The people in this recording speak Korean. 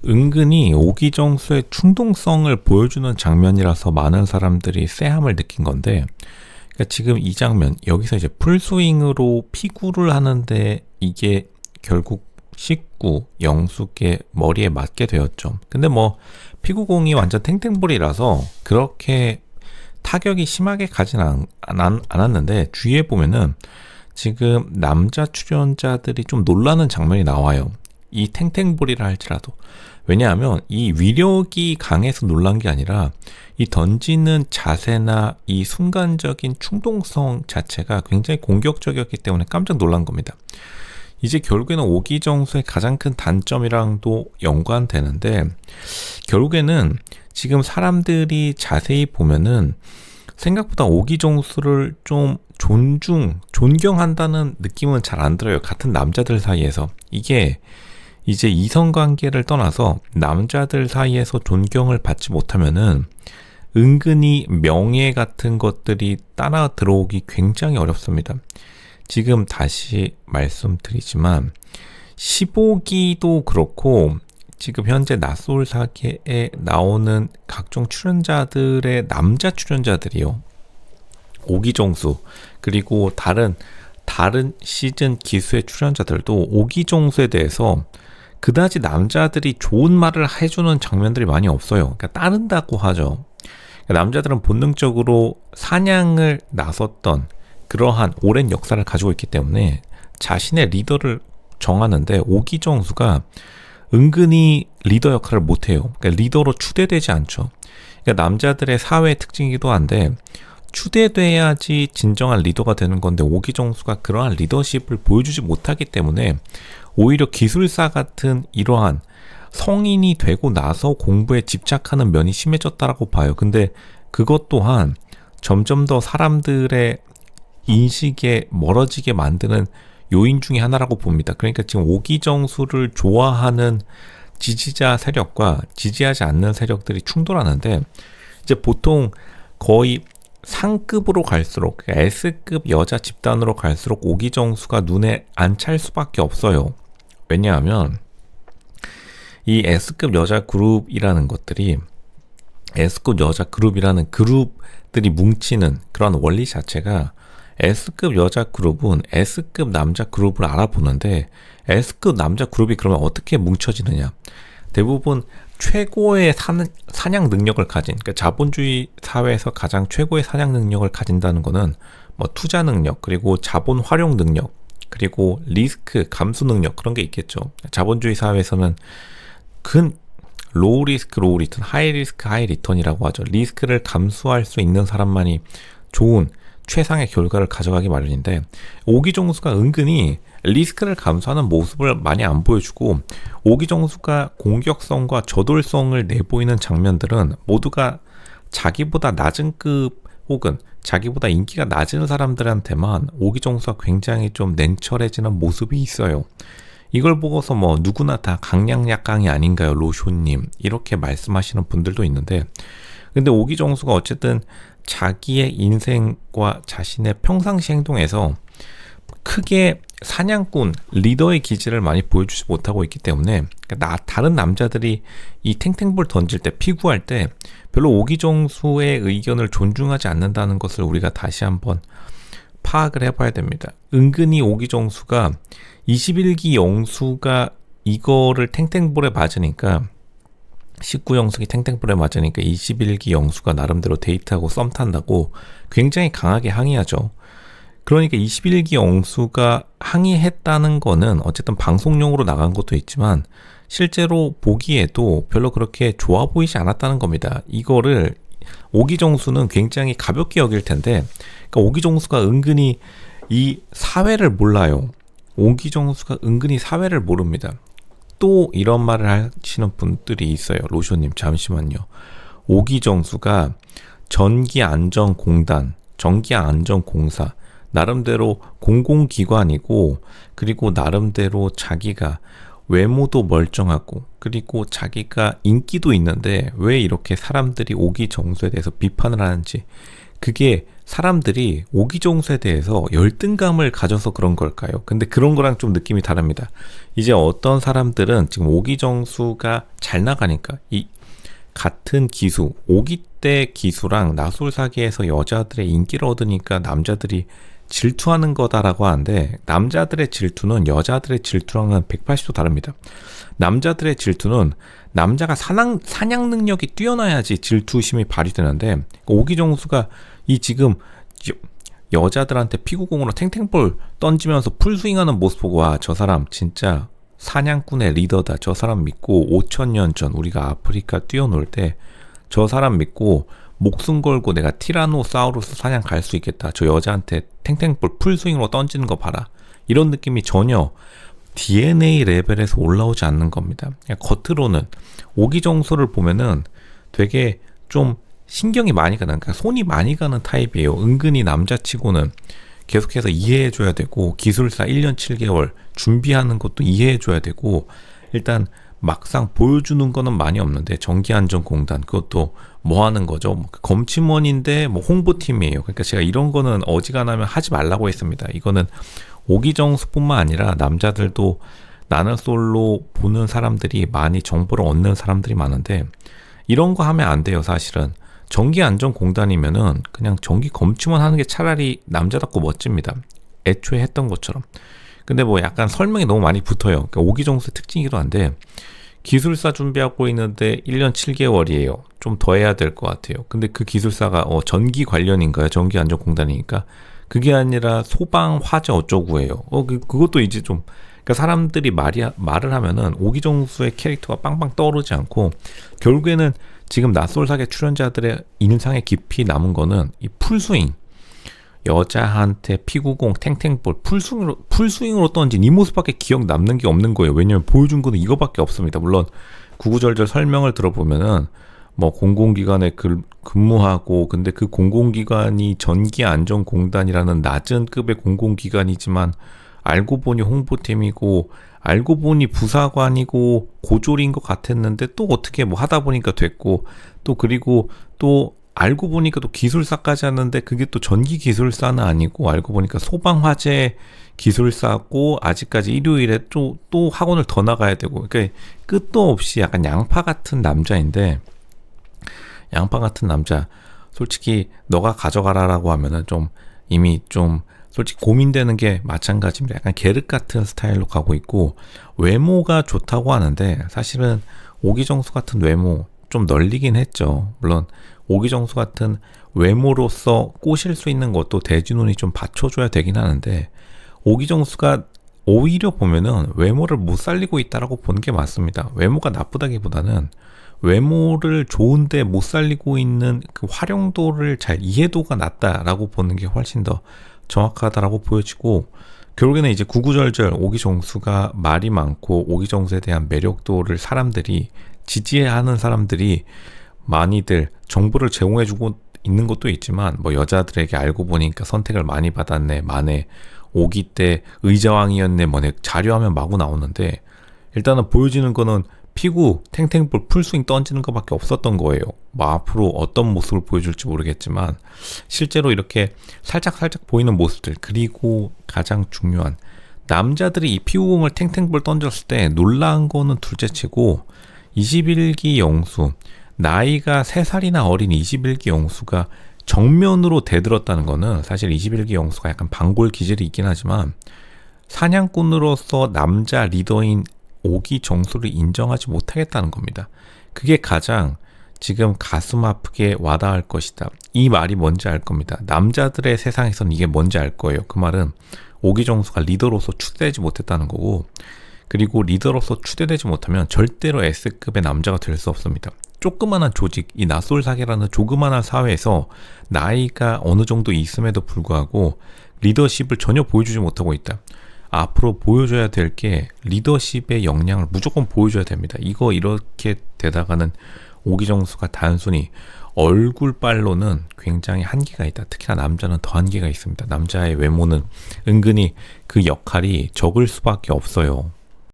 은근히 오기정수의 충동성을 보여주는 장면이라서 많은 사람들이 쎄함을 느낀 건데, 그러니까 지금 이 장면 여기서 이제 풀스윙으로 피구를 하는데 이게 결국 식구 영숙의 머리에 맞게 되었죠. 근데 뭐 피구공이 완전 탱탱볼이라서 그렇게 타격이 심하게 가진 않았는데, 주위에 보면은 지금 남자 출연자들이 좀 놀라는 장면이 나와요. 이 탱탱볼이라 할지라도. 왜냐하면 이 위력이 강해서 놀란 게 아니라 이 던지는 자세나 이 순간적인 충동성 자체가 굉장히 공격적이었기 때문에 깜짝 놀란 겁니다. 이제 결국에는 오기정수의 가장 큰 단점이랑도 연관되는데, 결국에는 지금 사람들이 자세히 보면은 생각보다 오기정수를 좀 존경한다는 느낌은 잘 안 들어요. 같은 남자들 사이에서. 이게 이제 이성관계를 떠나서 남자들 사이에서 존경을 받지 못하면은 은근히 명예 같은 것들이 따라 들어오기 굉장히 어렵습니다. 지금 다시 말씀드리지만 15기도 그렇고 지금 현재 낯솔 사계에 나오는 각종 출연자들의 남자 출연자들이요, 오기정수 그리고 다른 시즌 기수의 출연자들도 오기정수에 대해서 그다지 남자들이 좋은 말을 해주는 장면들이 많이 없어요. 그러니까 따른다고 하죠. 그러니까 남자들은 본능적으로 사냥을 나섰던 그러한 오랜 역사를 가지고 있기 때문에 자신의 리더를 정하는데, 오기정수가 은근히 리더 역할을 못해요. 그러니까 리더로 추대되지 않죠. 그러니까 남자들의 사회 특징이기도 한데, 추대돼야지 진정한 리더가 되는 건데 오기정수가 그러한 리더십을 보여주지 못하기 때문에 오히려 기술사 같은 이러한 성인이 되고 나서 공부에 집착하는 면이 심해졌다라고 봐요. 근데 그것 또한 점점 더 사람들의 인식에 멀어지게 만드는 요인 중에 하나라고 봅니다. 그러니까 지금 오기정수를 좋아하는 지지자 세력과 지지하지 않는 세력들이 충돌하는데, 이제 보통 거의 상급으로 갈수록, S급 여자 집단으로 갈수록 오기정수가 눈에 안 찰 수밖에 없어요. 왜냐하면 이 S급 여자 그룹이라는 것들이, S급 여자 그룹이라는 그룹들이 뭉치는 그런 원리 자체가, S급 여자 그룹은 S급 남자 그룹을 알아보는데 S급 남자 그룹이 그러면 어떻게 뭉쳐지느냐, 대부분 최고의 사냥 능력을 가진, 그러니까 자본주의 사회에서 가장 최고의 사냥 능력을 가진다는 거는 뭐 투자 능력, 그리고 자본 활용 능력, 그리고 리스크 감수 능력, 그런 게 있겠죠. 자본주의 사회에서는 로우 리스크 로우 리턴, 하이 리스크 하이 리턴이라고 하죠. 리스크를 감수할 수 있는 사람만이 좋은 최상의 결과를 가져가기 마련인데, 오기정수가 은근히 리스크를 감수하는 모습을 많이 안 보여주고, 오기정수가 공격성과 저돌성을 내보이는 장면들은 모두가 자기보다 낮은 급 혹은 자기보다 인기가 낮은 사람들한테만 오기정수가 굉장히 좀 냉철해지는 모습이 있어요. 이걸 보고서 뭐 누구나 다 강약약강이 아닌가요, 로쇼님, 이렇게 말씀하시는 분들도 있는데, 근데 오기정수가 어쨌든 자기의 인생과 자신의 평상시 행동에서 크게 사냥꾼, 리더의 기질을 많이 보여주지 못하고 있기 때문에, 그러니까 다른 남자들이 이 탱탱볼 던질 때, 피구할 때 별로 오기정수의 의견을 존중하지 않는다는 것을 우리가 다시 한번 파악을 해봐야 됩니다. 은근히 오기정수가 21기 영수가 이거를 탱탱볼에 맞으니까, 19영숙이 탱탱볼에 맞으니까 21기 영수가 나름대로 데이트하고 썸 탄다고 굉장히 강하게 항의하죠. 그러니까 21기 영수가 항의했다는 거는 어쨌든 방송용으로 나간 것도 있지만 실제로 보기에도 별로 그렇게 좋아 보이지 않았다는 겁니다. 이거를 오기정수는 굉장히 가볍게 여길 텐데, 그러니까 오기정수가 은근히 이 사회를 몰라요. 오기정수가 은근히 사회를 모릅니다. 또 이런 말을 하시는 분들이 있어요. 로쇼님 잠시만요. 오기정수가 전기안전공단, 전기안전공사, 나름대로 공공기관이고, 그리고 나름대로 자기가 외모도 멀쩡하고, 그리고 자기가 인기도 있는데 왜 이렇게 사람들이 오기정수에 대해서 비판을 하는지, 그게 사람들이 오기정수에 대해서 열등감을 가져서 그런 걸까요? 근데 그런 거랑 좀 느낌이 다릅니다. 이제 어떤 사람들은 지금 오기정수가 잘 나가니까 이 같은 기수, 오기 때 기수랑 나솔사기에서 여자들의 인기를 얻으니까 남자들이 질투하는 거다라고 하는데, 남자들의 질투는 여자들의 질투랑은 180도 다릅니다. 남자들의 질투는 남자가 사냥 능력이 뛰어나야지 질투심이 발휘되는데, 오기정수가 이 지금 여자들한테 피구공으로 탱탱볼 던지면서 풀스윙하는 모습 보고, 와, 저 사람 진짜 사냥꾼의 리더다. 저 사람 믿고 5,000년 전 우리가 아프리카 뛰어놀 때 저 사람 믿고 목숨 걸고 내가 티라노사우루스 사냥 갈 수 있겠다. 저 여자한테 탱탱볼 풀스윙으로 던지는 거 봐라. 이런 느낌이 전혀 DNA 레벨에서 올라오지 않는 겁니다. 겉으로는 오기정수를 보면은 되게 좀 신경이 많이 가는, 그러니까 손이 많이 가는 타입이에요. 은근히 남자치고는 계속해서 이해해줘야 되고, 기술사 1년 7개월 준비하는 것도 이해해줘야 되고, 일단 막상 보여주는 거는 많이 없는데, 정기안전공단 그것도 뭐 하는 거죠? 검침원인데 뭐 홍보팀이에요. 그러니까 제가 이런 거는 어지간하면 하지 말라고 했습니다. 이거는 오기정수뿐만 아니라 남자들도 나는 솔로 보는 사람들이 많이 정보를 얻는 사람들이 많은데, 이런 거 하면 안 돼요. 사실은 정기안전공단이면은 그냥 정기 검침원 하는 게 차라리 남자답고 멋집니다. 애초에 했던 것처럼. 근데 뭐 약간 설명이 너무 많이 붙어요. 그러니까 오기정수의 특징이기도 한데, 기술사 준비하고 있는데 1년 7개월이에요. 좀 더 해야 될 것 같아요. 근데 그 기술사가 전기 관련인가요? 전기안전공단이니까. 그게 아니라 소방, 화재 어쩌고예요. 그것도 이제 좀, 그러니까 사람들이 말을 하면은 오기정수의 캐릭터가 빵빵 떠오르지 않고, 결국에는 지금 낯설사계 출연자들의 인상에 깊이 남은 거는 이 풀스윙, 여자한테 피구공, 탱탱볼, 풀스윙으로 던진 이 모습밖에 기억 남는 게 없는 거예요. 왜냐면 보여준 거는 이거밖에 없습니다. 물론 구구절절 설명을 들어보면은 뭐 공공기관에 근무하고, 근데 그 공공기관이 전기안전공단이라는 낮은 급의 공공기관이지만 알고 보니 홍보팀이고, 알고 보니 부사관이고 고졸인 것 같았는데, 또 어떻게 뭐 하다 보니까 됐고, 또 그리고 또 알고 보니까 또 기술사까지 하는데, 그게 또 전기 기술사는 아니고, 알고 보니까 소방화재 기술사고, 아직까지 일요일에 또 학원을 더 나가야 되고, 그러니까 끝도 없이 약간 양파 같은 남자인데, 양파 같은 남자, 솔직히 너가 가져가라라고 하면은 좀 이미 좀 솔직히 고민되는 게 마찬가지입니다. 약간 계륵 같은 스타일로 가고 있고, 외모가 좋다고 하는데 사실은 오기정수 같은 외모 좀 널리긴 했죠. 물론 오기정수 같은 외모로서 꼬실 수 있는 것도 대진운이 좀 받쳐줘야 되긴 하는데, 오기정수가 오히려 보면은 외모를 못 살리고 있다라고 보는 게 맞습니다. 외모가 나쁘다기보다는 외모를 좋은데 못 살리고 있는 그 활용도를 잘 이해도가 낮다라고 보는 게 훨씬 더 정확하다라고 보여지고, 결국에는 이제 구구절절 오기정수가 말이 많고 오기정수에 대한 매력도를 사람들이 지지하는 사람들이 많이들 정보를 제공해주고 있는 것도 있지만, 뭐 여자들에게 알고 보니까 선택을 많이 받았네, 만에 오기 때 의자왕이었네, 뭐네 자료하면 마구 나오는데, 일단은 보여지는 거는 피구, 탱탱볼, 풀스윙 던지는 것밖에 없었던 거예요. 뭐 앞으로 어떤 모습을 보여줄지 모르겠지만 실제로 이렇게 살짝 보이는 모습들, 그리고 가장 중요한, 남자들이 이 피구공을 탱탱볼 던졌을 때 놀라운 거는 둘째치고, 21기 영수, 나이가 3살이나 어린 21기 영수가 정면으로 대들었다는 거는, 사실 21기 영수가 약간 방골 기질이 있긴 하지만 사냥꾼으로서 남자 리더인 오기정수를 인정하지 못하겠다는 겁니다. 그게 가장 지금 가슴 아프게 와닿을 것이다. 이 말이 뭔지 알 겁니다. 남자들의 세상에선 이게 뭔지 알 거예요. 그 말은 오기정수가 리더로서 추대되지 못했다는 거고, 그리고 리더로서 추대되지 못하면 절대로 S급의 남자가 될 수 없습니다. 조그만한 조직, 이 낯솔사계라는 조그만한 사회에서 나이가 어느 정도 있음에도 불구하고 리더십을 전혀 보여주지 못하고 있다. 앞으로 보여줘야 될 게 리더십의 역량을 무조건 보여줘야 됩니다. 이거 이렇게 되다가는 오기정수가 단순히 얼굴빨로는 굉장히 한계가 있다. 특히나 남자는 더 한계가 있습니다. 남자의 외모는 은근히 그 역할이 적을 수밖에 없어요.